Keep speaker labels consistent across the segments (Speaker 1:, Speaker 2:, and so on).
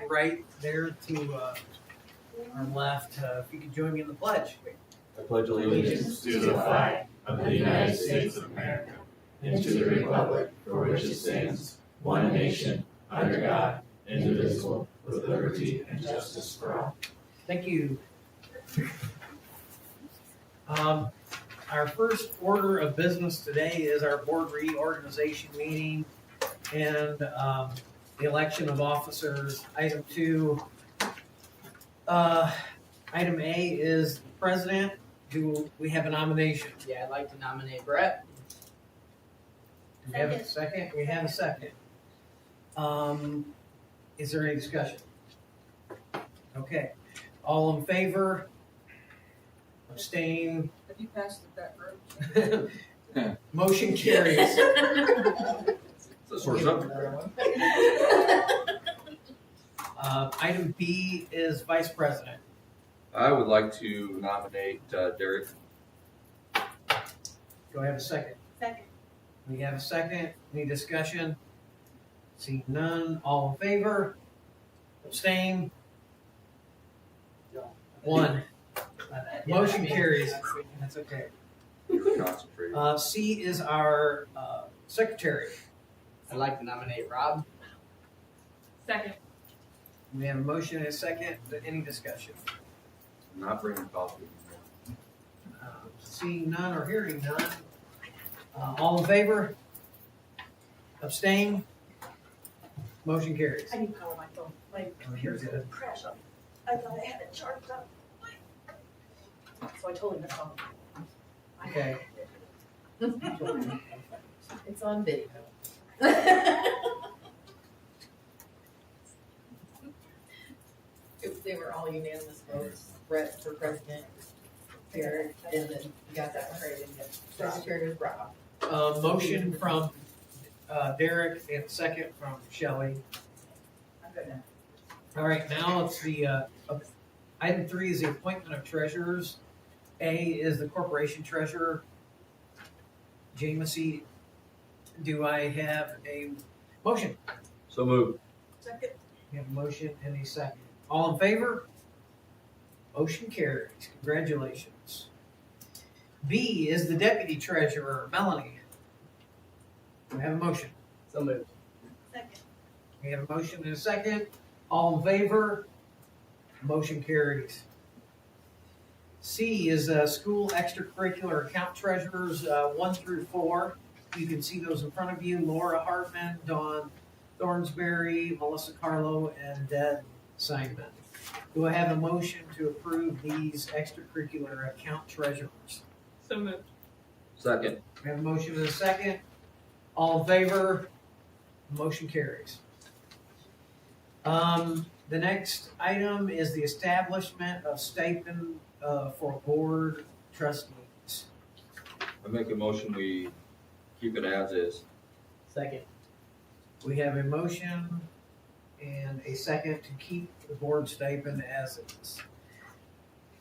Speaker 1: flag right there to our left. If you could join me in the pledge.
Speaker 2: I pledge
Speaker 3: allegiance to the flag of the United States of America and to the republic for which it stands, one nation, under God, indivisible, with liberty and justice for all.
Speaker 1: Thank you. Our first order of business today is our board reorganization meeting and the election of officers. Item 2. Item A is the president. Do we have a nomination?
Speaker 4: Yeah, I'd like to nominate Brett.
Speaker 1: Do we have a second? We have a second. Is there any discussion? Okay. All in favor? Abstain?
Speaker 5: Have you passed that road?
Speaker 1: Motion carries.
Speaker 2: It's a sore subject.
Speaker 1: Item B is vice president.
Speaker 2: I would like to nominate Derek.
Speaker 1: Do I have a second?
Speaker 5: Second.
Speaker 1: We have a second. Any discussion? See none. All in favor? Abstain? One. Motion carries. That's okay.
Speaker 2: Concentrate.
Speaker 1: C is our secretary.
Speaker 4: I'd like to nominate Rob.
Speaker 5: Second.
Speaker 1: We have a motion and a second. Any discussion?
Speaker 2: Not bringing coffee.
Speaker 1: Seeing none or hearing none. All in favor? Abstain? Motion carries.
Speaker 5: I need power my phone. My computer's gonna crash on me. I thought I had it charged up. So I told him to call.
Speaker 1: Okay.
Speaker 4: It's on video. They were all unanimous votes. Brett for president. Derek, and then you got that one right. And secretary was Rob.
Speaker 1: Motion from Derek and second from Shelley.
Speaker 5: I'm good now.
Speaker 1: All right, now it's the item 3 is the appointment of treasurers. A is the corporation treasurer. Jamesy, do I have a motion?
Speaker 2: So moved.
Speaker 5: Second.
Speaker 1: We have a motion and a second. All in favor? Motion carries. Congratulations. B is the deputy treasurer, Melanie. Do we have a motion?
Speaker 4: So moved.
Speaker 5: Second.
Speaker 1: We have a motion and a second. All in favor? Motion carries. C is school extracurricular account treasurers 1 through 4. You can see those in front of you. Laura Hartman, Dawn Thornsberry, Melissa Carlo, and Deb Simon. Do I have a motion to approve these extracurricular account treasurers?
Speaker 5: So moved.
Speaker 2: Second.
Speaker 1: We have a motion and a second. All in favor? Motion carries. The next item is the establishment of stipend for board trustees.
Speaker 2: I make a motion we keep it as is.
Speaker 4: Second.
Speaker 1: We have a motion and a second to keep the board stipend as is.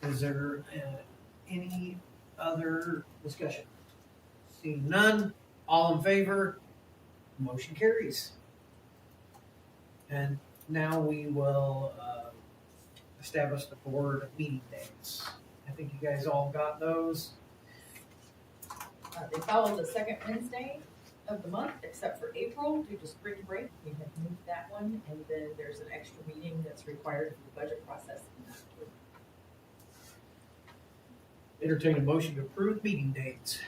Speaker 1: Is there any other discussion? Seeing none, all in favor, motion carries. And now we will establish the board meeting dates. I think you guys all got those.
Speaker 6: They follow the second Wednesday of the month, except for April due to spring break. We have moved that one, and then there's an extra meeting that's required for the budget process in October.
Speaker 1: Entertain a motion to approve meeting dates.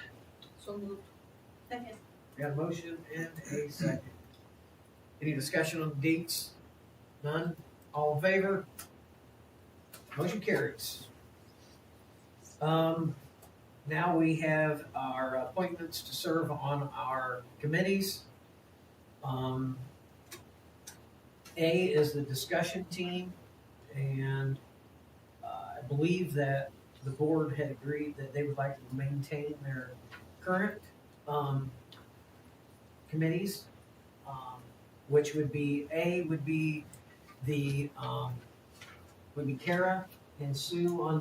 Speaker 5: So moved. Second.
Speaker 1: Got a motion and a second. Any discussion on the dates? None? All in favor? Motion carries. Now we have our appointments to serve on our committees. A is the discussion team, and I believe that the board had agreed that they would like to maintain their current committees, which would be would be Kara and Sue on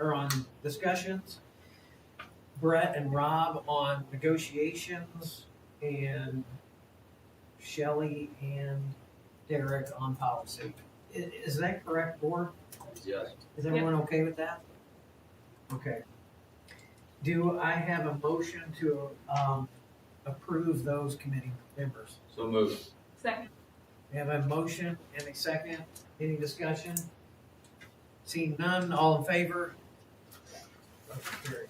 Speaker 1: on discussions, Brett and Rob on negotiations, and Shelley and Derek on policy. Is that correct, board?
Speaker 2: Yes.
Speaker 1: Is everyone okay with that? Okay. Do I have a motion to, approve those committee members?
Speaker 2: So moved.
Speaker 5: Second.
Speaker 1: We have a motion and a second. Any discussion? Seeing none, all in favor? Motion carries.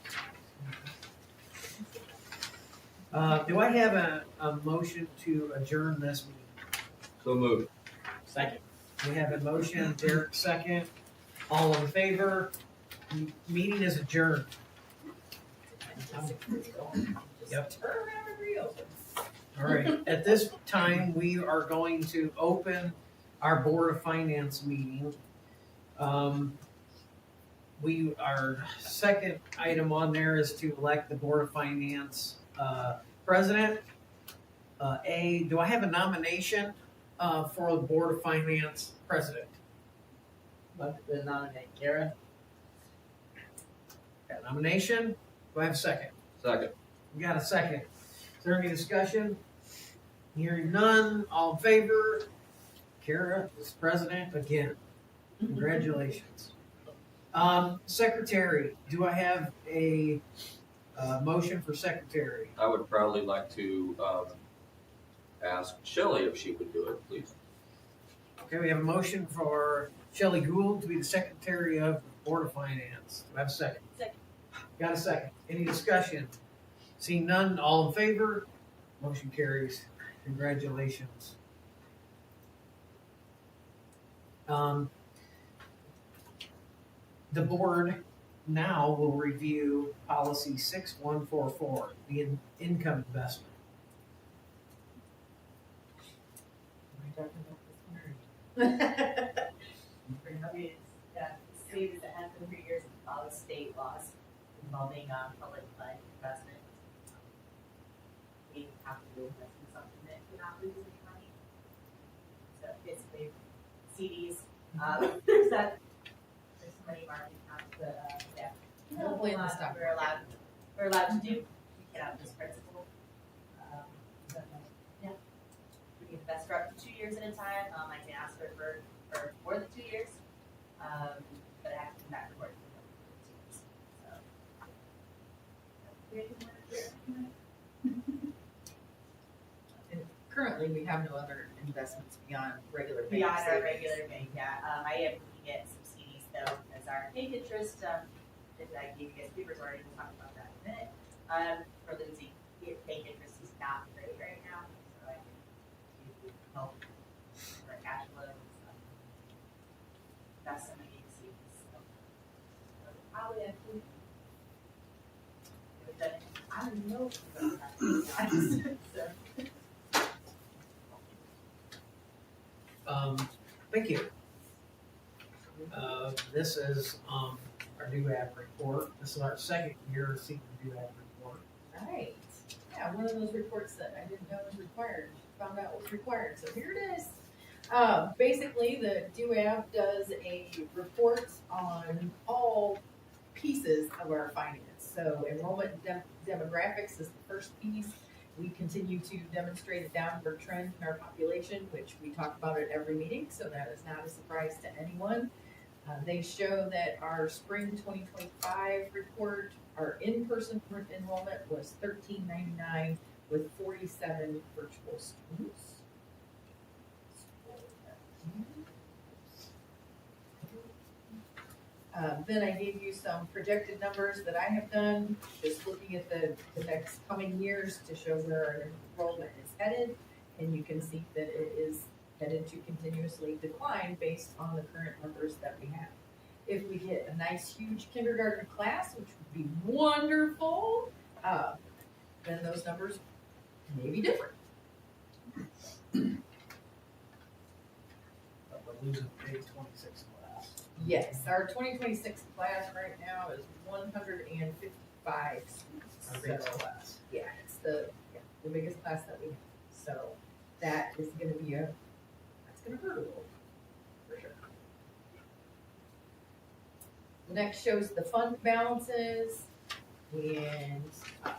Speaker 1: Do I have a motion to adjourn this meeting?
Speaker 2: So moved.
Speaker 1: Second. We have a motion, Derek second. All in favor? Meeting is adjourned. Yep.
Speaker 6: Turn around and reopen.
Speaker 1: All right, at this time, we are going to open our Board of Finance meeting. Our second item on there is to elect the Board of Finance president. Do I have a nomination for the Board of Finance president?
Speaker 4: Love to nominate Kara.
Speaker 1: Got a nomination? Do I have a second?
Speaker 2: Second.
Speaker 1: We got a second. Is there any discussion? Hearing none, all in favor? Kara is president again. Congratulations. Secretary, do I have a motion for secretary?
Speaker 2: I would probably like to ask Shelley if she would do it, please.
Speaker 1: Okay, we have a motion for Shelley Gould to be the secretary of the Board of Finance. Do I have a second?
Speaker 5: Second.
Speaker 1: Got a second. Any discussion? Seeing none, all in favor? Motion carries. Congratulations. The board now will review policy 6144, the income investment.
Speaker 6: Am I talking about this one?
Speaker 7: Cities that have been for years and follow state laws involving public fund investment. We have to invest in something that we're not losing any money. So basically, CDs, there's some money market accounts, but yeah.
Speaker 6: Hopefully in the stock
Speaker 7: We're allowed to do. We cannot just principal. But, yeah. We can invest for up to 2 years at a time. I can ask her for more than 2 years. But I have to come back to work for 2 years.
Speaker 6: And currently, we have no other investments beyond regular bank
Speaker 7: Beyond our
Speaker 6: savings.
Speaker 7: regular bank, yeah. I am looking at some CDs though, as our bank interest, that I gave you guys papers already, we'll talk about that in a minute. For Lindsay, bank interest is not great right now, so I can give you help for cash flow and stuff. That's some of the CDs, so. Probably have to. I don't know about that, to be honest, so.
Speaker 1: Thank you. This is our DUAB report. This is our second year of seeing the DUAB report.
Speaker 6: Right. Yeah, one of those reports that I didn't know was required, found out was required, so here it is. Basically, the DUAB does a report on all pieces of our finance. So enrollment demographics is the first piece. We continue to demonstrate a downward trend in our population, which we talk about at every meeting, so that is not a surprise to anyone. They show that our spring 2025 report, our in-person enrollment was 1,399 with 47 virtual students. Then I gave you some projected numbers that I have done, just looking at the next coming years to show where our enrollment is headed. And you can see that it is headed to continuously decline based on the current numbers that we have. If we get a nice huge kindergarten class, which would be wonderful, then those numbers may be different.
Speaker 1: But we're losing a big 26 class.
Speaker 6: Yes, our 2026 class right now is 155 students.
Speaker 1: Our big
Speaker 6: So,
Speaker 1: class.
Speaker 6: yeah, it's the biggest class that we have. So that is gonna be that's gonna hurt a little, for sure. The next shows the fund balances, and I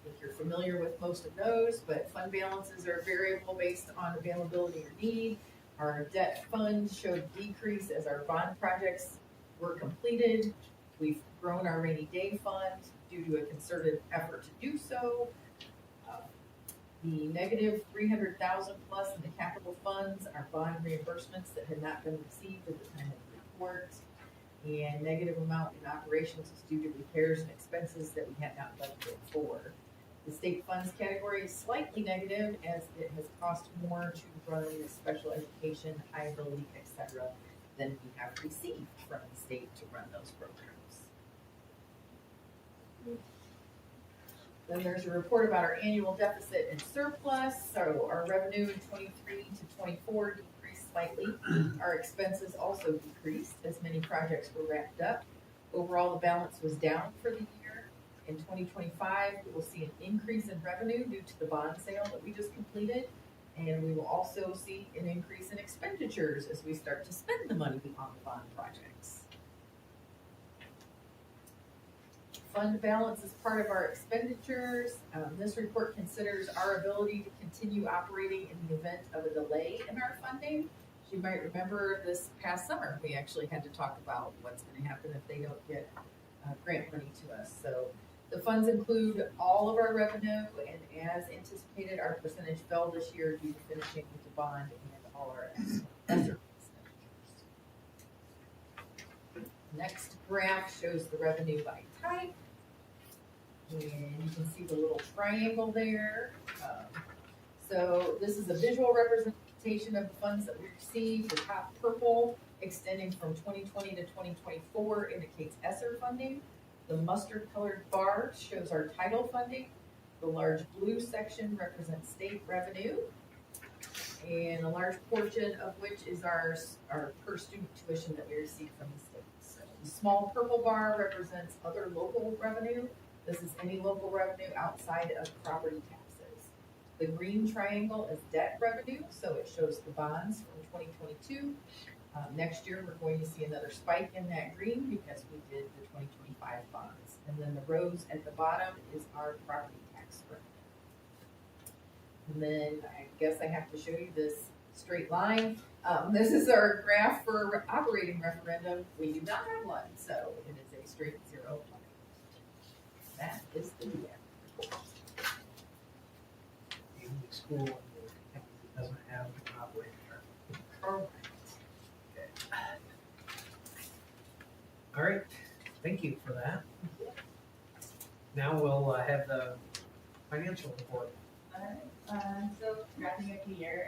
Speaker 6: think you're familiar with most of those, but fund balances are variable based on availability or need. Our debt fund showed decrease as our bond projects were completed. We've grown our rainy day fund due to a concerted effort to do so. The negative 300,000 plus in the capital funds are bond reimbursements that had not been received at the time of the report. And negative amount in operations is due to repairs and expenses that we had not budgeted for. The state funds category is slightly negative as it has cost more to run special education, high ability, etc., than we have received from the state to run those programs. Then there's a report about our annual deficit and surplus. So our revenue in 23 to 24 decreased slightly. Our expenses also decreased as many projects were wrapped up. Overall, the balance was down for the year. In 2025, we will see an increase in revenue due to the bond sale that we just completed. And we will also see an increase in expenditures as we start to spend the money on the bond projects. Fund balance is part of our expenditures. This report considers our ability to continue operating in the event of a delay in our funding. As you might remember, this past summer, we actually had to talk about what's going to happen if they don't get grant money to us. So the funds include all of our revenue, and as anticipated, our percentage fell this year due to finishing with the bond and all our ESSER expenditures. Next graph shows the revenue by type. And you can see the little triangle there. So this is a visual representation of the funds that we received. The top purple extending from 2020 to 2024 indicates ESSER funding. The mustard colored bar shows our title funding. The large blue section represents state revenue. And a large portion of which is our per student tuition that we receive from the state. So the small purple bar represents other local revenue. This is any local revenue outside of property taxes. The green triangle is debt revenue, so it shows the bonds from 2022. Next year, we're going to see another spike in that green because we did the 2025 bonds. And then the rows at the bottom is our property tax revenue. And then I guess I have to show you this straight line. This is our graph for operating referendum. We do not have one, so it is a straight zero line. That is the report.
Speaker 1: The only school in the county that doesn't have an operating revenue.
Speaker 6: Correct.
Speaker 1: All right, thank you for that. Now we'll have the financial report.
Speaker 7: Alright, so wrapping up the year,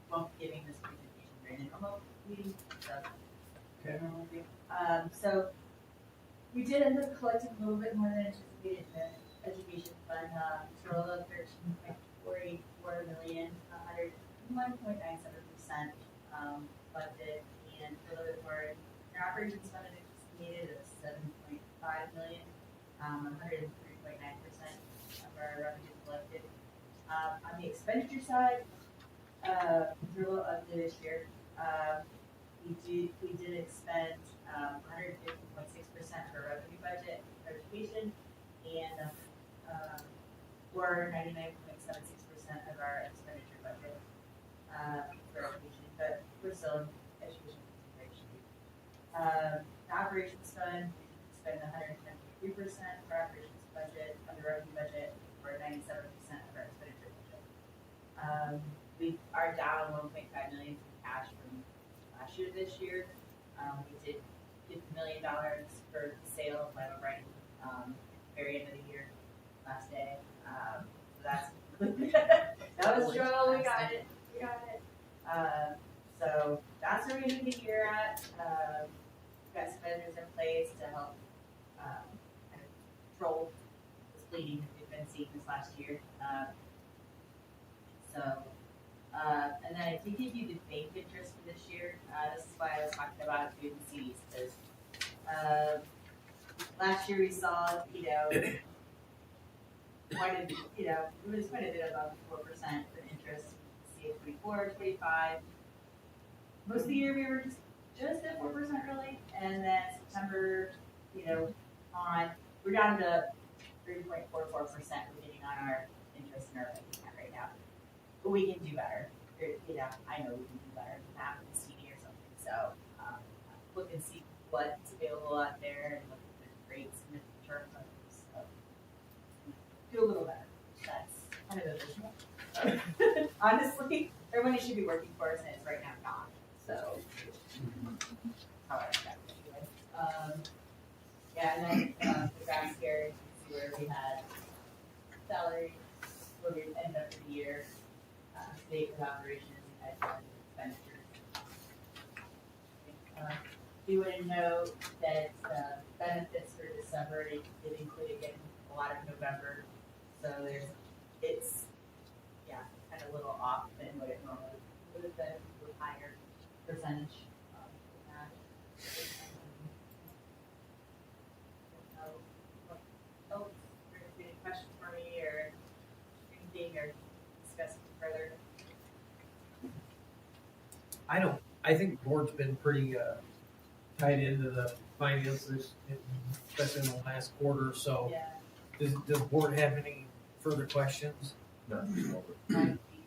Speaker 7: well, giving this presentation during an remote meeting, so.
Speaker 1: Okay.
Speaker 7: So we did end up collecting a little bit more than anticipated in the education fund, total of 13.44 million, 101.97% budget, and a little bit more in our operations fund anticipated of 7.5 million, 103.9% of our revenue collected. On the expenditure side, total of this year, we did expend 150.6% of our revenue budget for education and or 99.76% of our expenditure budget for education, but we're still in education consideration. The operations fund, we spend 173% of our operations budget, of the revenue budget, or 97% of our expenditure budget. We are down 1.5 million from cash from last year to this year. We did $50 million for the sale of Lima Brighton, very end of the year, last day. So that's that was struggle. We got it. So that's where we need to year at. We've got some measures in place to help kind of control this bleeding that we've been seeing this last year. And then I did give you the bank interest for this year. This is why I was talking about doing CDs, because last year we saw, it was quite a bit above 4% for interest. See, 24, 25. Most of the year we were just at 4% really, and then September, on we're down to 3.44% we're getting on our interest and our bank account right now. But we can do better. you know, I know we can do better than that with a CD or something, so, look and see what's available out there and look at the rates and the terms of it, so. Do a little better, that's kind of the vision. Honestly, everybody should be working for us and it's right now not, so. How I got it anyway. Yeah, and then, the graph here, you can see where we had salary, where we ended up for the year, state of operations, and expenditures. You would note that, benefits for December, it included getting a lot of November, so it's, yeah, kind of a little off than what it normally would have been with higher percentage. Oh, any questions for me or anything or discuss further?
Speaker 1: I think the board's been pretty, tied into the finances, especially in the last quarter, so.
Speaker 7: Yeah.
Speaker 1: Does the board have any further questions?
Speaker 2: No.
Speaker 7: Try to be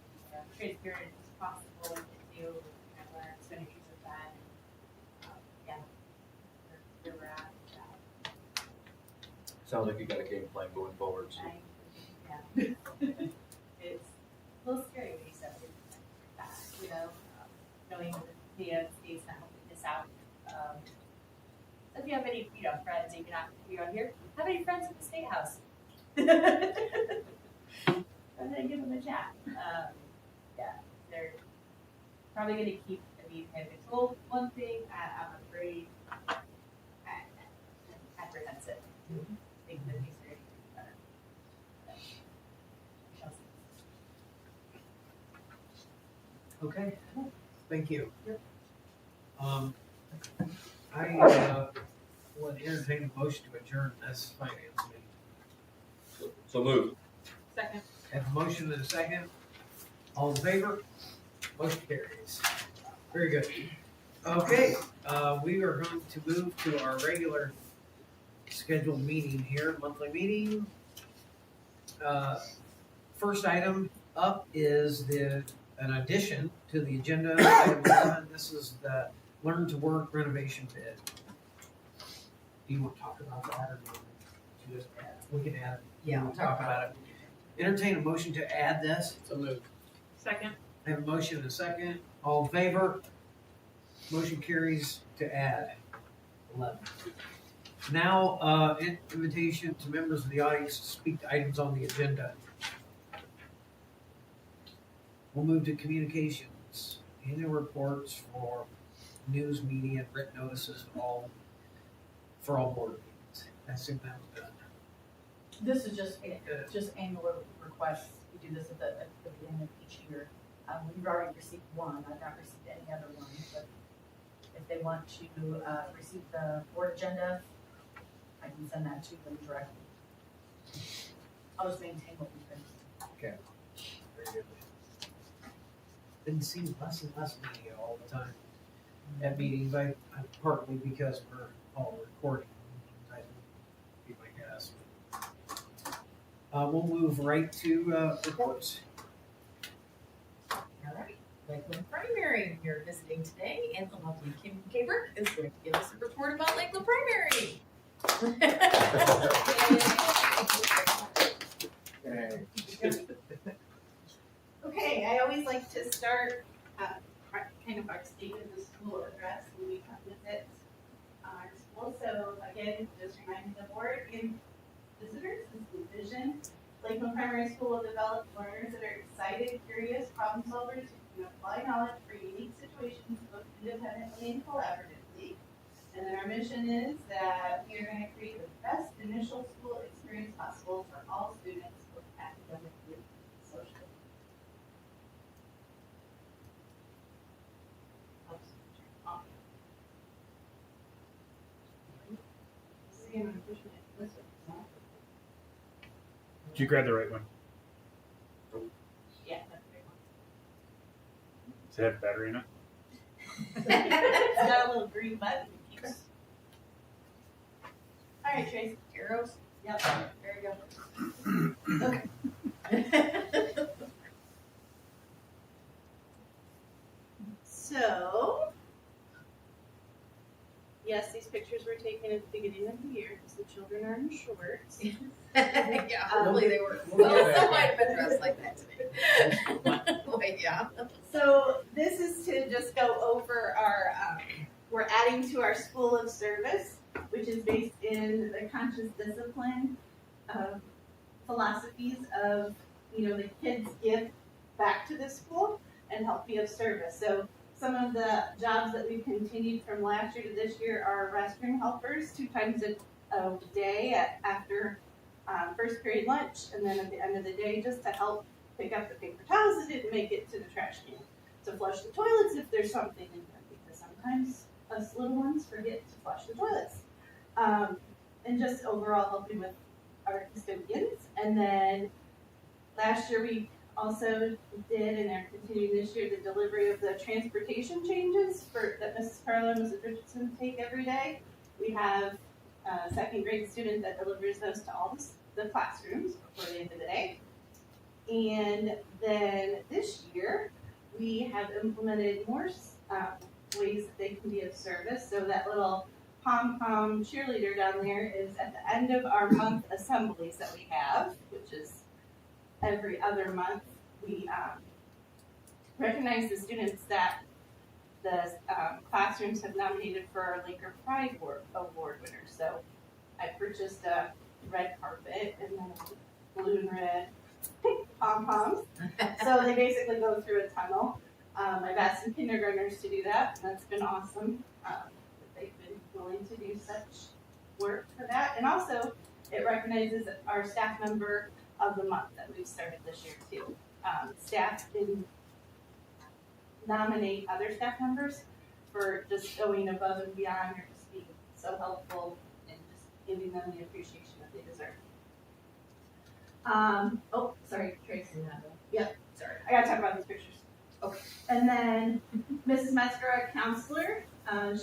Speaker 7: transparent as possible with you, kind of our expenditures of that. Yeah. Where we're at with that.
Speaker 2: Sounds like you got a game plan going forward, so.
Speaker 7: Yeah. It's a little scary when you step into that, you know, knowing that the state's not helping this out. So if you have any, you know, friends, even after you're on here, have any friends at the state house? And then give them a chat. Yeah, they're probably gonna keep, I mean, kind of control one thing, I'm afraid, apprehensive. Think that things are gonna get better. But we shall see.
Speaker 1: Okay, thank you.
Speaker 7: Yep.
Speaker 1: I would entertain a motion to adjourn this finance meeting.
Speaker 2: So move.
Speaker 5: Second.
Speaker 1: Have a motion and a second. All in favor? Motion carries. Very good. Okay, we are going to move to our regular scheduled meeting here, monthly meeting. First item up is an addition to the agenda, item 11. This is the Learn to Work renovation bid. Do you want to talk about that or do you just add? We can add it.
Speaker 6: Yeah,
Speaker 1: We'll talk about it. Entertain a motion to add this.
Speaker 3: So moved.
Speaker 5: Second.
Speaker 1: I have a motion and a second. All in favor? Motion carries to add 11. Now, invitation to members of the audience to speak to items on the agenda. We'll move to communications, annual reports for news, media, and written notices for all board meetings. I assume that was done.
Speaker 8: This is just annual requests. We do this at the beginning of each year. We've already received one. I've not received any other one, but if they want to receive the board agenda, I can send that to them directly. I'll just maintain what we've been.
Speaker 1: Very good. Been seeing less and less media all the time at meetings. I partly because we're all recording. I would be my guess. We'll move right to reports.
Speaker 6: All right, Lakeland Primary, you're visiting today, and the lovely Kim Caber is going to give us a report about Lakeland Primary.
Speaker 9: Okay, I always like to start, kind of our state of the school address when we come visit our school. So again, just reminding the board and visitors, this is the vision. Lakeland Primary School will develop learners that are excited, curious, problem solvers who can apply knowledge for unique situations both independently and collaboratively. And then our mission is that we are going to create the best initial school experience possible for all students, both academically and socially.
Speaker 3: Did you grab the right one?
Speaker 7: Yeah, that's a great
Speaker 3: Does it have battery in it?
Speaker 7: one. It's got a little green button. It keeps.
Speaker 9: All right, Trace.
Speaker 6: Arrows?
Speaker 7: Yep, there you go.
Speaker 9: yes, these pictures were taken at the beginning of the year because the children are in shorts.
Speaker 6: Yeah, hopefully they were,
Speaker 1: We'll
Speaker 6: well,
Speaker 1: get
Speaker 6: some
Speaker 1: back.
Speaker 6: might have been dressed like that today. Like, yeah.
Speaker 9: So this is to just go over our, we're adding to our School of Service, which is based in the conscious discipline philosophies of, the kids give back to the school and help be of service. So some of the jobs that we've continued from last year to this year are restroom helpers 2 times a day after first period lunch, and then at the end of the day just to help pick up the paper towels that didn't make it to the trash can, to flush the toilets if there's something in them, because sometimes us little ones forget to flush the toilets. And just overall helping with our custodians. And then last year we also did, and are continuing this year, the delivery of the transportation changes that Mrs. Carlo and Mrs. Richardson take every day. We have a 2nd grade student that delivers those to all the classrooms before the end of the day. And then this year, we have implemented more ways that they can be of service. So that little pom-pom cheerleader down there is at the end of our month assemblies that we have, which is every other month. We recognize the students that the classrooms have nominated for our Laker Pride Award winners. So I purchased a red carpet and then blue and red pom-poms. So they basically go through a tunnel. I've asked some kindergartners to do that, and that's been awesome. They've been willing to do such work for that. And also, it recognizes our staff member of the month that we've started this year too. Staff can nominate other staff members for just going above and beyond, or just being so helpful and just giving them the appreciation that they deserve. Oh, sorry, Tracy. Yep, sorry. I gotta talk about these pictures. Okay. And then Mrs. Metzger, a counselor,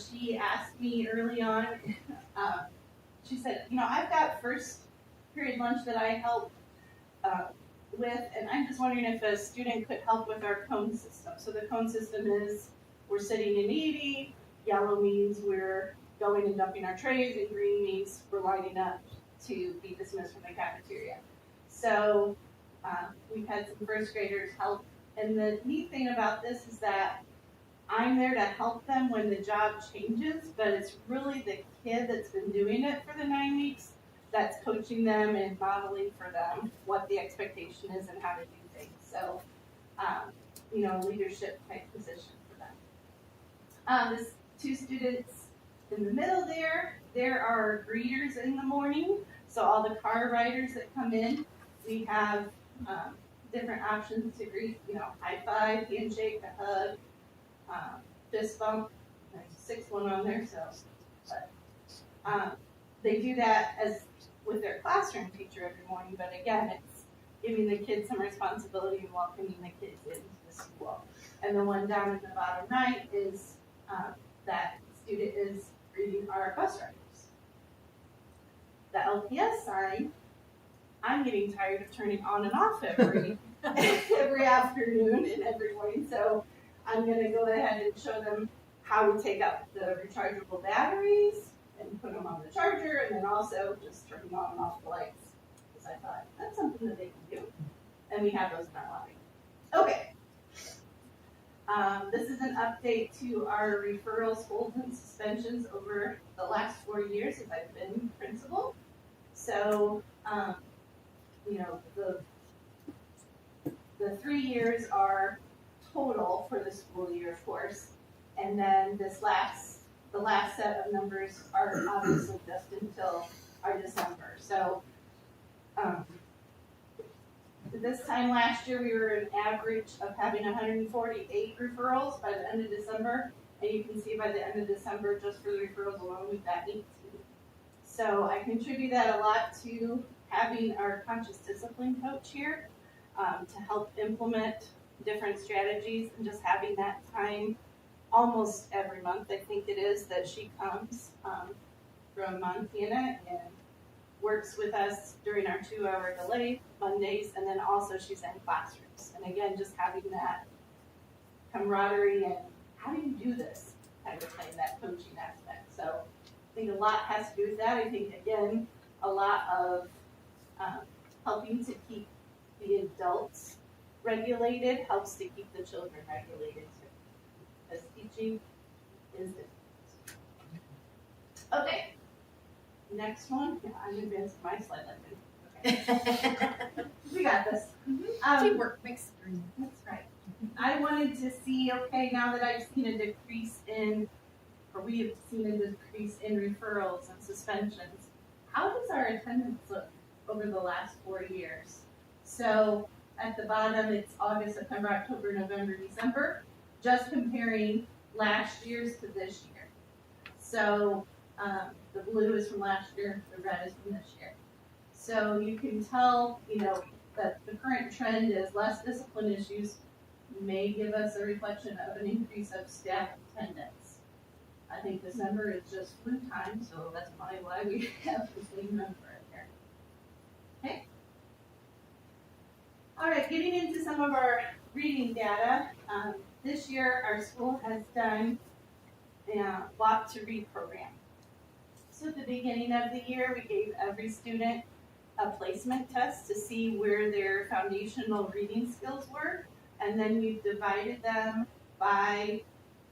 Speaker 9: she asked me early on, she said, I've got first period lunch that I help with, and I'm just wondering if a student could help with our cone system. So the cone system is, we're sitting and eating, yellow means we're going and dumping our trays, and green means we're lining up to be dismissed from the cafeteria. So we've had some first graders help, and the neat thing about this is that I'm there to help them when the job changes, but it's really the kid that's been doing it for the 9 weeks that's coaching them and modeling for them what the expectation is and how to do things. So, a leadership type position for them. This 2 students in the middle there are greeters in the morning. So all the car riders that come in, we have different options to greet, high five, handshake, a hug, fist bump. There's a 6th one on there, but they do that as with their classroom teacher every morning, but again, it's giving the kids some responsibility and welcoming the kids into the school. And the one down in the bottom right is that student is greeting our bus riders. The LPS sign, I'm getting tired of turning on and off every afternoon and every morning, so I'm going to go ahead and show them how to take out the rechargeable batteries and put them on the charger, and then also just turning on and off the lights, because I thought that's something that they can do, and we have those in our lobby. Okay. This is an update to our referrals, holds, and suspensions over the last 4 years as I've been principal. So, the 3 years are total for the school year, of course, and then the last set of numbers are obviously just until our December. So, this time last year, we were an average of having 148 referrals by the end of December, and you can see by the end of December, just for the referrals alone, we've got 18. So I contribute that a lot to having our conscious discipline coach here to help implement different strategies, and just having that time almost every month, I think it is, that she comes from Montana and works with us during our 2-hour delay Mondays, and then also she's in classrooms. And again, just having that camaraderie and how do you do this kind of thing, that coaching aspect. So think a lot has to do with that. I think, again, a lot of helping to keep the adults regulated helps to keep the children regulated too. Because teaching is different. Okay. Next one. Yeah, I'm advancing my slide like this. Okay. We got this.
Speaker 6: Teamwork makes the dream.
Speaker 9: That's right. I wanted to see, okay, now that I've seen a decrease in, or we have seen a decrease in referrals and suspensions, how does our attendance look over the last 4 years? So at the bottom, it's August, September, October, November, December, just comparing last year's to this year. So the blue is from last year, the red is from this year. So you can tell, that the current trend is less discipline issues may give us a reflection of an increase of staff attendance. I think December is just flu time, so that's probably why we have the same number in there. Okay. All right, getting into some of our reading data. This year, our school has done a Walk to Read program. So at the beginning of the year, we gave every student a placement test to see where their foundational reading skills were, and then we've divided them by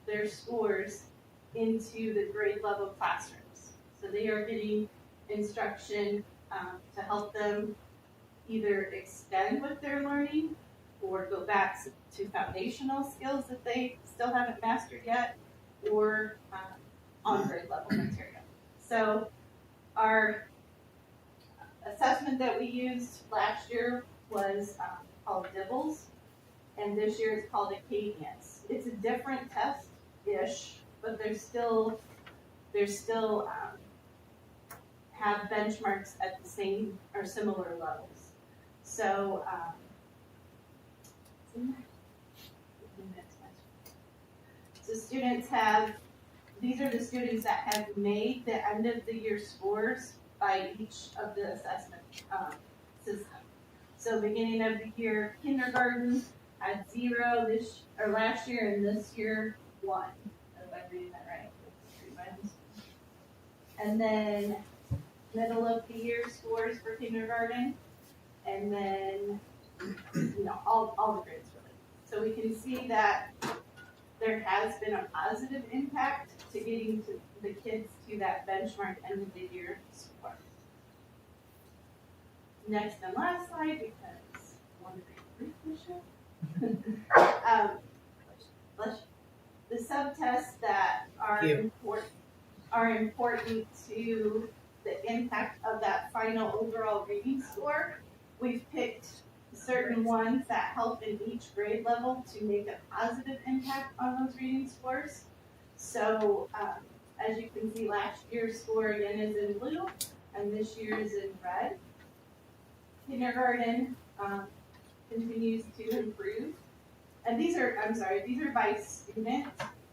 Speaker 9: their scores into the grade level classrooms. So they are getting instruction to help them either extend what they're learning or go back to foundational skills that they still haven't mastered yet, or on grade level material. So our assessment that we used last year was called DIBELS, and this year it's called Acadians. It's a different test-ish, but they're still have benchmarks at the same or similar levels. So students have, these are the students that have made the end of the year scores by each of the assessment system. So beginning of the year, kindergarten had 0 last year, and this year 1. If I'm reading that right. And then middle of the year scores for kindergarten, and then all the grades really. So we can see that there has been a positive impact to getting to the kids to that benchmark end of the year score. Next and last slide, because I want to read the subtests that are important to the impact of that final overall reading score. We've picked certain ones that help in each grade level to make a positive impact on those reading scores. So as you can see, last year's score again is in blue, and this year is in red. Kindergarten continues to improve. And these are by student,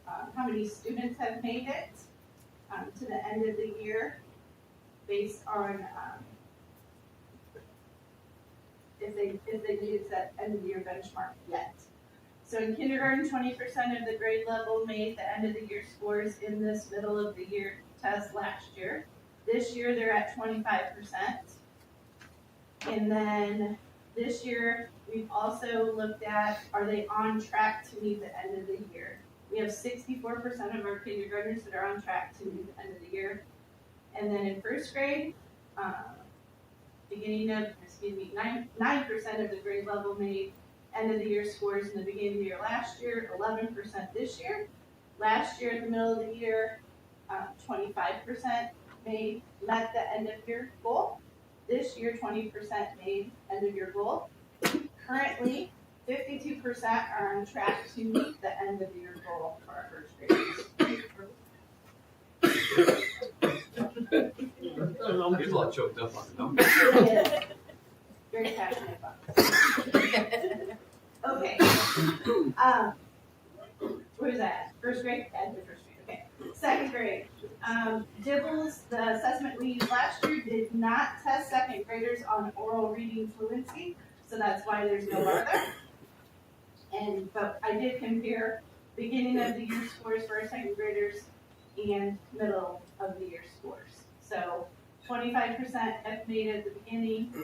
Speaker 9: how many students have made it to the end of the year based on if they use that end of the year benchmark yet. So in kindergarten, 20% of the grade level made the end of the year scores in this middle of the year test last year. This year they're at 25%. And then this year we've also looked at, are they on track to meet the end of the year? We have 64% of our kindergartners that are on track to meet the end of the year. And then in first grade, 9% of the grade level made end of the year scores in the beginning of the year last year, 11% this year. Last year in the middle of the year, 25% met the end of year goal. This year, 20% made end of year goal. Currently, 52% are on track to meet the end of year goal for our first graders.
Speaker 2: He's all choked up on the numbers.
Speaker 9: Very passionate about it. Okay. Where's that? First grade? Add the first grade. Okay. Second grade. DIBELS, the assessment we used last year, did not test second graders on oral reading fluency, so that's why there's no bar there. But I did compare beginning of the year scores for our second graders and middle of the year scores. So 25% have made it at the beginning,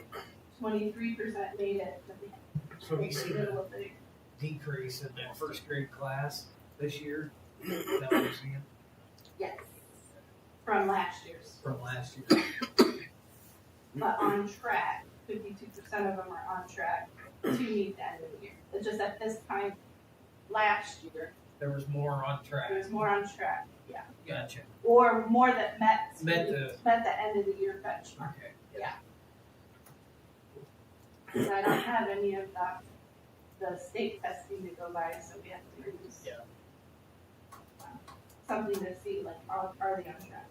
Speaker 9: 23% made it at the
Speaker 1: So we see
Speaker 9: middle
Speaker 1: a
Speaker 9: of the year.
Speaker 1: decrease in that first grade class this year. Is that what you're seeing
Speaker 9: Yes. From last year's.
Speaker 1: from last year?
Speaker 9: But on track, 52% of them are on track to meet the end of the year. It's just at this time last year,
Speaker 1: There was more on track.
Speaker 9: there's more on track, yeah.
Speaker 1: Gotcha.
Speaker 9: Or more that met the end of the year benchmark.
Speaker 1: Okay.
Speaker 9: Because I don't have any of the state testing to go by, so we have to use something to see, like, are they on track?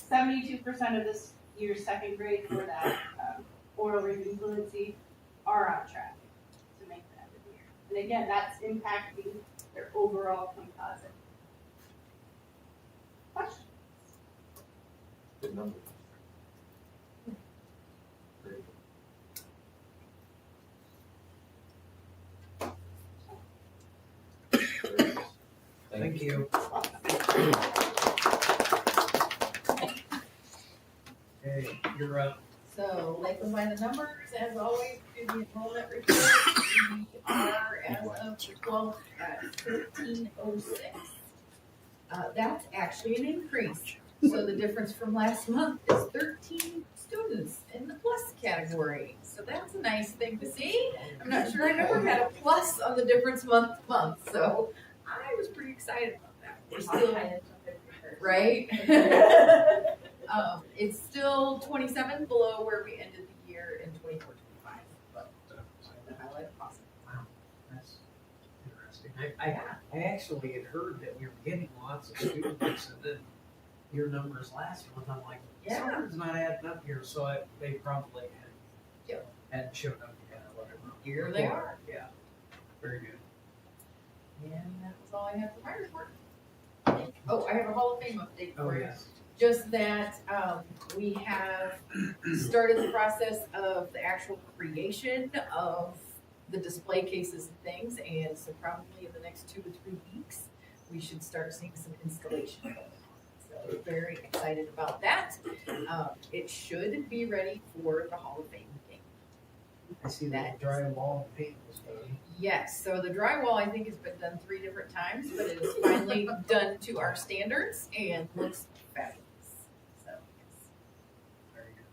Speaker 9: 72% of this year's second grade for that oral reading fluency are on track to make the end of the year. And again, that's impacting their overall composite. Questions?
Speaker 2: Good number. Great.
Speaker 1: Thank you. Okay, you're up.
Speaker 6: So, Lakeland by the numbers, as always, do the enrollment report. We are, as of the 12th, at 1306. That's actually an increase. So the difference from last month is 13 students in the plus category. So that's a nice thing to see. I'm not sure I've ever had a plus on the difference month to month, so I was pretty excited about that. We're still, right? It's still 27 below where we ended the year in 24-25, but the highlight positive.
Speaker 1: Wow, that's interesting. I actually had heard that we were getting lots of students, and then your numbers last month, I'm like,
Speaker 6: Yeah.
Speaker 1: something's not adding up here, so they probably
Speaker 6: Yep.
Speaker 1: hadn't showed up yet or whatever.
Speaker 6: Here they are.
Speaker 1: Yeah, very good.
Speaker 6: And that was all I have for my report. Oh, I have a Hall of Fame update
Speaker 1: Oh,
Speaker 6: for you.
Speaker 1: yes.
Speaker 6: Just that, we have started the process of the actual creation of the display cases and things, and so probably in the next 2 to 3 weeks, we should start seeing some installation going on. So very excited about that. It should be ready for the Hall of Fame meeting.
Speaker 1: I see that drywall paint was done.
Speaker 6: Yes, so the drywall, I think, has been done 3 different times, but it is finally done to our standards and looks fabulous. So, yes.
Speaker 1: Very good.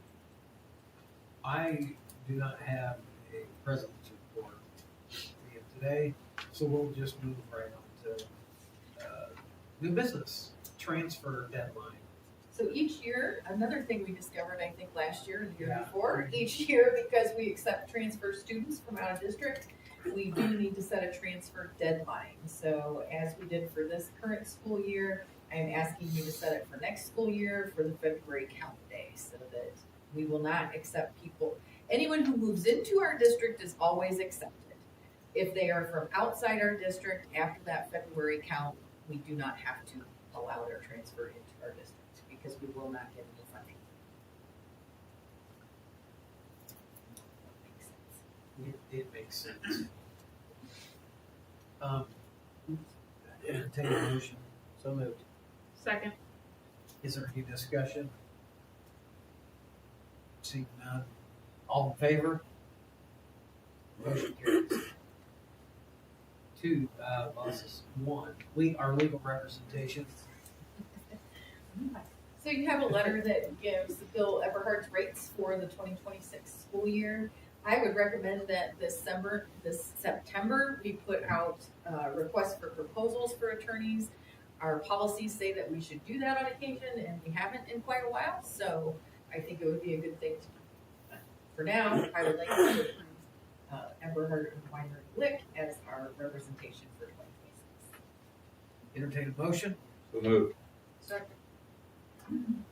Speaker 1: I do not have a president's report for you today, so we'll just move right on to new business, transfer deadline.
Speaker 6: So each year, another thing we discovered, I think last year and the year
Speaker 1: Yeah.
Speaker 6: before, each year, because we accept transfer students from out of district, we do need to set a transfer deadline. So as we did for this current school year, I'm asking you to set it for next school year for the February count day, so that we will not accept people. Anyone who moves into our district is always accepted. If they are from outside our district after that February count, we do not have to allow their transfer into our district, because we will not get any funding. Makes sense.
Speaker 1: It makes sense. Entertain a motion. So moved.
Speaker 5: Second.
Speaker 1: Is there any discussion? Seeing none. All in favor? Motion carries. 2, losses. 1, our legal representation.
Speaker 6: So you have a letter that gives Bill Everhart's rates for the 2026 school year. I would recommend that this September, we put out requests for proposals for attorneys. Our policies say that we should do that on occasion, and we haven't in quite a while, so I think it would be a good thing to do. For now, I would like to approve Everhart and Weiner Lick as our representation for 2026.
Speaker 1: Entertain a motion.
Speaker 2: So moved.
Speaker 6: Second.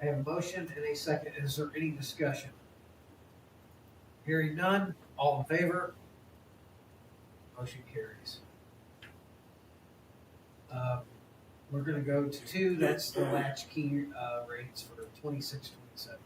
Speaker 1: I have a motion and a second. Is there any discussion? Hearing none. All in favor? Motion carries. We're gonna go to 2. That's the latchkey rates for 26-27.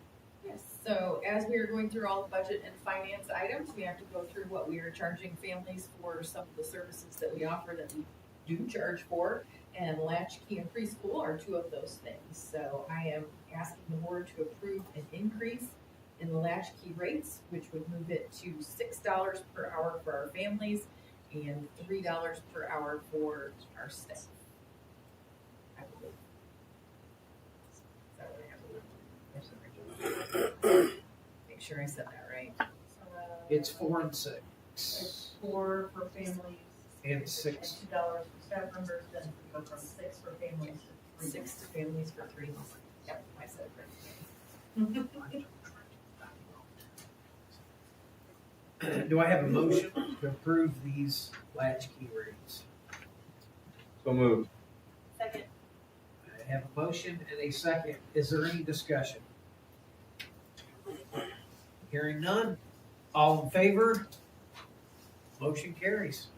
Speaker 6: Yes, so as we are going through all the budget and finance items, we have to go through what we are charging families for some of the services that we offer that we do charge for, and latchkey and preschool are two of those things. So I am asking the board to approve an increase in the latchkey rates, which would move it to $6 per hour for our families and $3 per hour for our staff. I believe. Is that what I have? Make sure I said that right.
Speaker 1: It's 4 and 6.
Speaker 8: It's 4 for families.
Speaker 1: And 6.
Speaker 8: And $2 for staff members, then we go from 6 for families to 3.
Speaker 6: 6 to families for 3. Yep, I said it right.
Speaker 1: Do I have a motion to approve these latchkey rates?
Speaker 2: So moved.
Speaker 7: Second.
Speaker 1: I have a motion and a second. Is there any discussion? Hearing none. All in favor? Motion carries.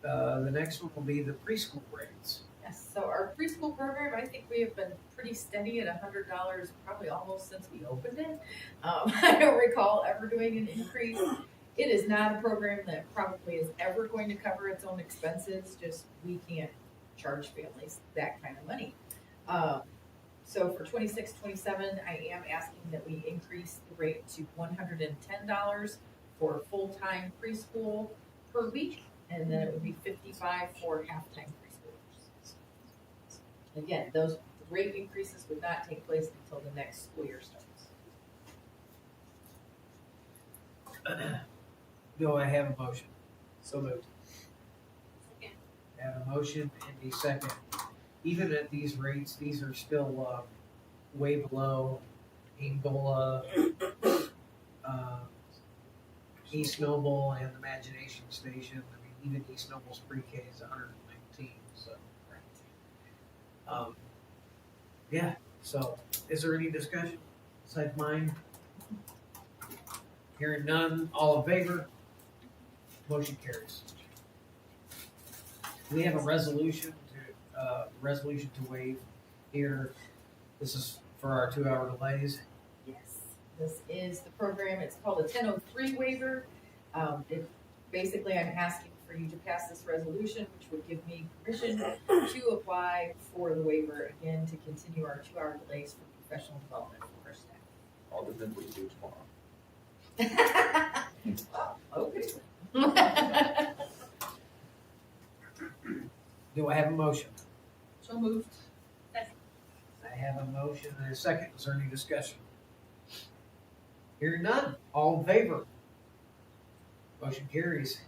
Speaker 1: The next one will be the preschool rates.
Speaker 6: Yes, so our preschool program, I think we have been pretty steady at $100, probably almost since we opened it. I don't recall ever doing an increase. It is not a program that probably is ever going to cover its own expenses, just we can't charge families that kind of money. So for 26, 27, I am asking that we increase the rate to $110 for full-time preschool per week, and then it would be $55 for half-time preschoolers. Again, those rate increases would not take place until the next school year starts.
Speaker 1: Do I have a motion?
Speaker 3: So moved.
Speaker 7: Second.
Speaker 1: I have a motion and a second. Even at these rates, these are still way below Angola, East Noble, and Imagination Station. I mean, even East Noble's pre-K is 119. So, yeah. So, is there any discussion besides mine? Hearing none. All in favor? Motion carries. We have a resolution to waive here. This is for our 2-hour delays.
Speaker 6: Yes, this is the program, it's called a 1003 waiver. Basically, I'm asking for you to pass this resolution, which would give me permission to apply for the waiver again to continue our 2-hour delays for professional development for our staff.
Speaker 2: All depends what you do tomorrow.
Speaker 6: Okay.
Speaker 1: Do I have a motion?
Speaker 8: So moved.
Speaker 1: I have a motion and a second. Is there any discussion? Hearing none. All in favor? Motion carries.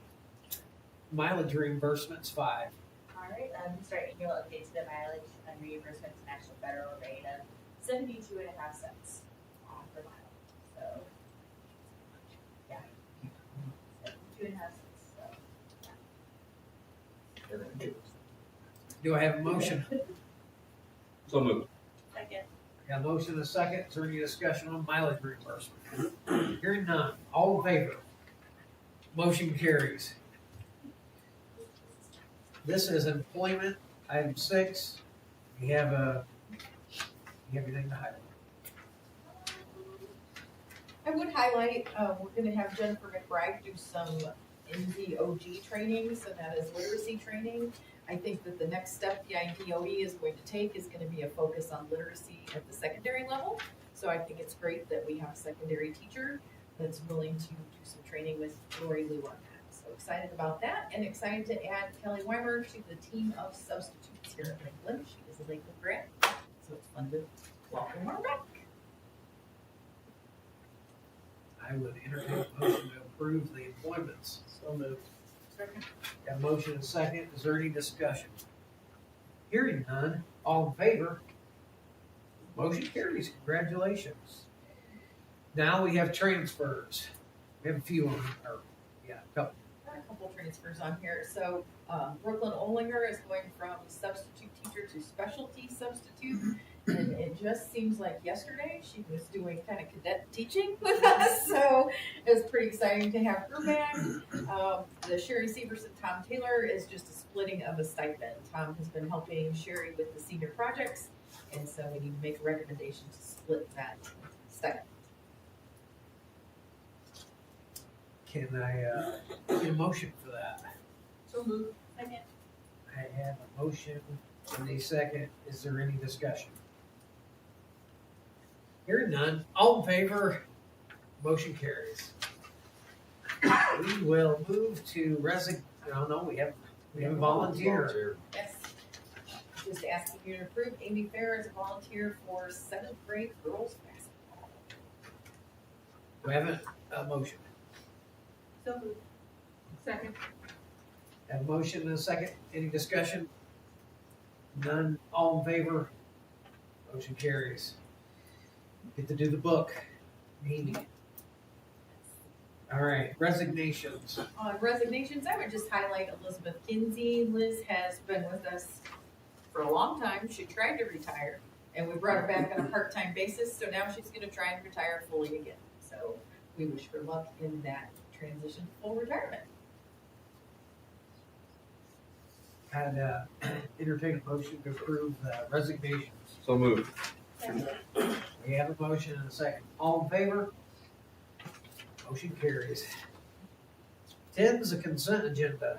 Speaker 1: Mileage reimbursements 5.
Speaker 7: All right, start annual update to the mileage and reimbursement to national federal rate of 72.5 cents per mile. So, yeah, 72.5 cents. So,
Speaker 1: Do I have a motion?
Speaker 2: So moved.
Speaker 7: second.
Speaker 1: Got a motion and a second. Is there any discussion on mileage reimbursement? Hearing none. All in favor? Motion carries. This is employment, item 6. You have anything to highlight?
Speaker 6: I would highlight, we're gonna have Jennifer McBride do some NZOG training, so that is literacy training. I think that the next step the IDOE is going to take is gonna be a focus on literacy at the secondary level. So I think it's great that we have a secondary teacher that's willing to do some training with Lori Lou on that. So excited about that, and excited to add Kelly Weimer to the team of substitutes here at Lakeland. She is a Lakeland grad, so it's fun to welcome her back.
Speaker 1: I would entertain a motion to approve the employments.
Speaker 3: So moved.
Speaker 1: Got a motion and a second. Is there any discussion? Hearing none. All in favor? Motion carries. Congratulations. Now we have transfers. We have a few on, or, yeah, a couple.
Speaker 6: Got a couple transfers on here. So Brooklyn Olinger is going from substitute teacher to specialty substitute. And it just seems like yesterday she was doing kind of cadet teaching with us. So it was pretty exciting to have her back. The Sherry Severson, Tom Taylor is just a splitting of a stipend. Tom has been helping Sherry with the senior projects. And so we need to make a recommendation to split that stipend.
Speaker 1: Can I get a motion for that?
Speaker 8: So moved.
Speaker 7: Second.
Speaker 1: I have a motion and a second. Is there any discussion? Hearing none. All in favor? Motion carries. We will move to we have a volunteer.
Speaker 6: Yes. Just asking you to approve Amy Fair as a volunteer for 7th grade girls basketball.
Speaker 1: Do I have a motion?
Speaker 9: So moved.
Speaker 5: Second.
Speaker 1: Have a motion and a second. Any discussion? None. All in favor? Motion carries. Get to do the book. Amy. All right, resignations.
Speaker 6: On resignations, I would just highlight Elizabeth Kinsey. Liz has been with us for a long time. She tried to retire, and we brought her back on a part-time basis, so now she's gonna try and retire fully again. So we wish her luck in that transition to full retirement.
Speaker 1: Had entertained a motion to approve the resignations.
Speaker 2: So moved.
Speaker 1: We have a motion and a second. All in favor? Motion carries. 10 is a consent agenda.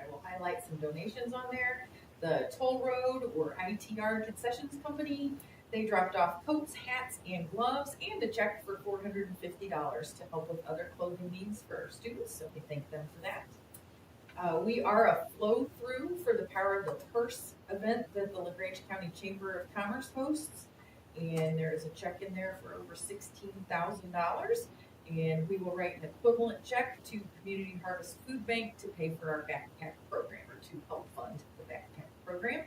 Speaker 6: I will highlight some donations on there. The Toll Road or ITR Concessions Company, they dropped off coats, hats, and gloves, and a check for $450 to help with other clothing needs for our students, so we thank them for that. We are a flow-through for the Power of the Purse event that the LaGrange County Chamber of Commerce hosts. And there is a check in there for over $16,000. And we will write an equivalent check to Community Harvest Food Bank to pay for our backpack program, or to help fund the backpack program.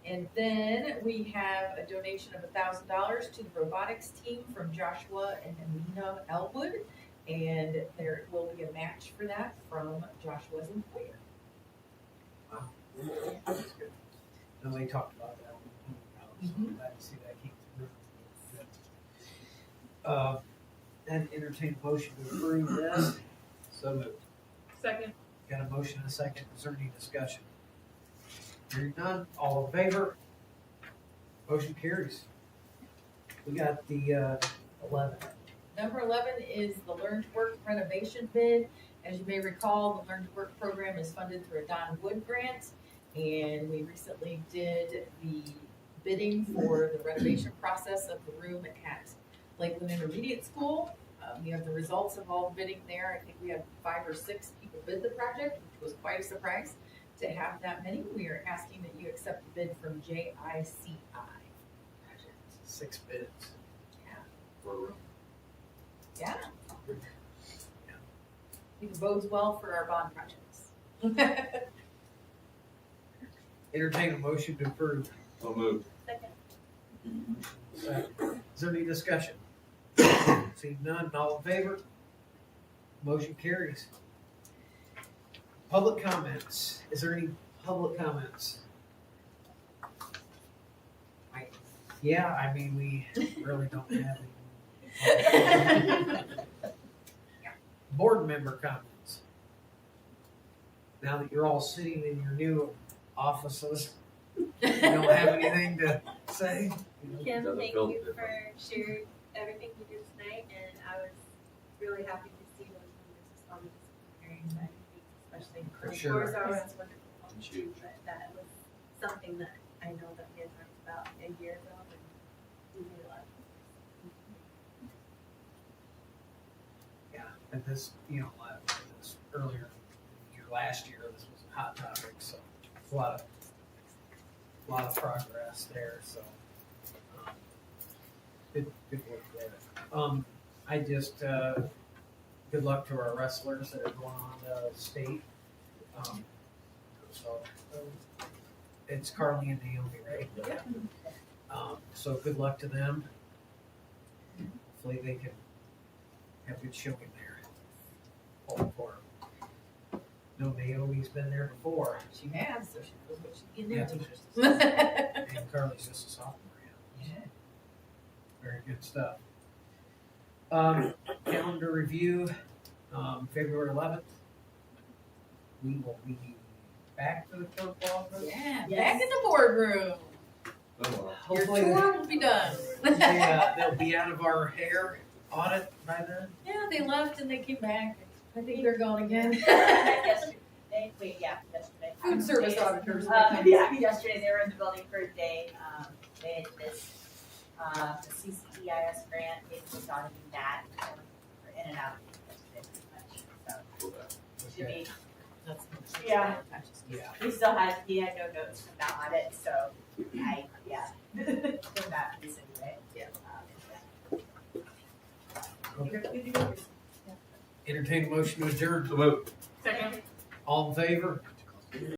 Speaker 6: And then we have a donation of $1,000 to the robotics team from Joshua and Amina Elwood. And there will be a match for that from Joshua's employer.
Speaker 1: Wow. That's good. And we talked about that. So I'm glad to see that came through. And entertain a motion to approve this. So moved.
Speaker 5: Second.
Speaker 1: Got a motion and a second. Is there any discussion? Hearing none. All in favor? Motion carries. We got the 11.
Speaker 6: Number 11 is the Learn to Work renovation bid. As you may recall, the Learn to Work program is funded through a Don Wood grant, and we recently did the bidding for the renovation process of the room at Lakeland Intermediate School. We have the results of all the bidding there. I think we had 5 or 6 people bid the project, which was quite a surprise to have that many. We are asking that you accept the bid from JICI project.
Speaker 1: 6 bids.
Speaker 6: Yeah. It bodes well for our bond projects.
Speaker 1: Entertain a motion to approve.
Speaker 2: So moved.
Speaker 7: Second.
Speaker 1: Is there any discussion? Seeing none, all in favor? Motion carries. Public comments. Is there any public comments? We really don't have any. Board member comments. Now that you're all sitting in your new offices, you don't have anything to say?
Speaker 10: Kim,
Speaker 2: Doesn't
Speaker 10: thank
Speaker 2: feel
Speaker 10: you
Speaker 2: different.
Speaker 10: for sharing everything you did tonight, and I was really happy to see those numbers on the disciplinary side of things, especially
Speaker 1: For
Speaker 10: of
Speaker 1: sure.
Speaker 10: course, our own wonderful
Speaker 2: It's
Speaker 10: too,
Speaker 2: huge.
Speaker 10: but that was something that I know that we had talked about a year ago, and we made a lot of
Speaker 1: Yeah, and this, this earlier, last year, this was a hot topic, so a lot of progress there, so. Good work there. I just, good luck to our wrestlers that are going on to state. It's Carly and Naomi, right? So good luck to them. Hopefully they can have good showing there. Hope for them. No, Naomi's been there before.
Speaker 6: She has, so she knows what she's getting
Speaker 1: Yeah.
Speaker 6: into.
Speaker 1: And Carly's just a sophomore.
Speaker 6: Yeah.
Speaker 1: Very good stuff. Calendar review, February 11th. We will be back to the clerk office.
Speaker 6: Yeah,
Speaker 10: Yes.
Speaker 6: back in the boardroom.
Speaker 2: Oh, well.
Speaker 6: Your
Speaker 1: Hopefully
Speaker 6: tour will be done.
Speaker 1: they'll be out of our hair audit by then.
Speaker 6: Yeah, they left and they came back. I think they're gone again.
Speaker 7: yesterday.
Speaker 6: Food service auditors.
Speaker 7: Yesterday they were in the building for a day. They had this, the CCEIS grant, they was auditing that, for in and out yesterday pretty much, so. It should be,
Speaker 6: That's-
Speaker 7: Yeah.
Speaker 1: Yeah.
Speaker 7: he had no notes from that audit, so from that piece anyway.
Speaker 6: Yeah.
Speaker 1: Okay. Entertain a motion to adjourn.
Speaker 2: So moved.
Speaker 5: Second.
Speaker 1: All in favor?